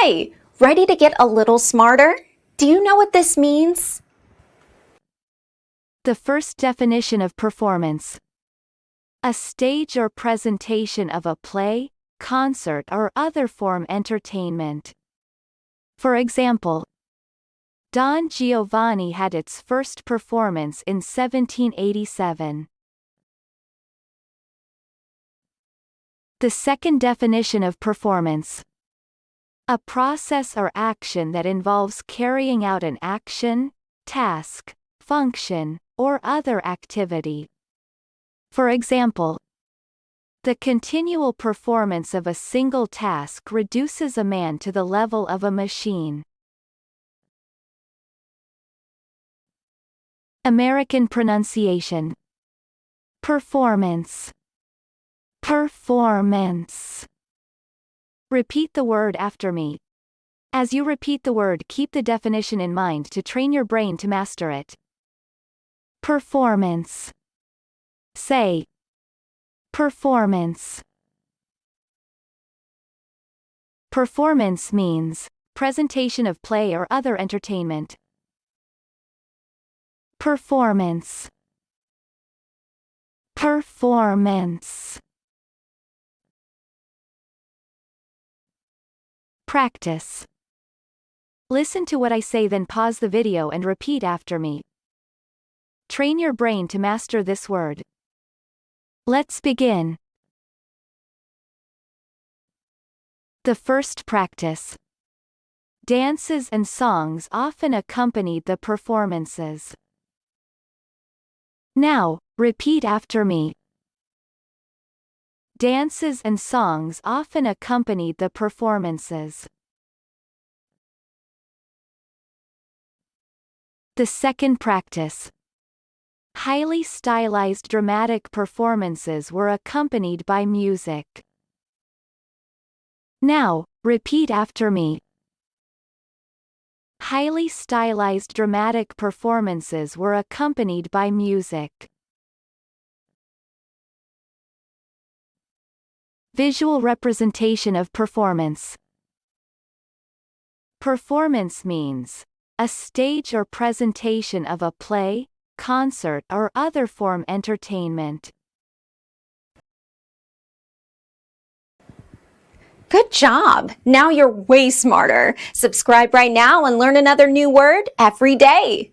Hi, ready to get a little smarter? Do you know what this means? The first definition of performance. A stage or presentation of a play, concert or other form entertainment. For example, Don Giovanni had its first performance in 1787. The second definition of performance. A process or action that involves carrying out an action, task, function, or other activity. For example, the continual performance of a single task reduces a man to the level of a machine. American pronunciation. Performance. Performance. Repeat the word after me. As you repeat the word, keep the definition in mind to train your brain to master it. Performance. Say. Performance. Performance means presentation of play or other entertainment. Performance. Performance. Practice. Listen to what I say, then pause the video and repeat after me. Train your brain to master this word. Let's begin. The first practice. Dances and songs often accompanied the performances. Now, repeat after me. Dances and songs often accompanied the performances. The second practice. Highly stylized dramatic performances were accompanied by music. Now, repeat after me. Highly stylized dramatic performances were accompanied by music. Visual representation of performance. Performance means a stage or presentation of a play, concert or other form entertainment. Good job! Now you're way smarter. Subscribe right now and learn another new word every day.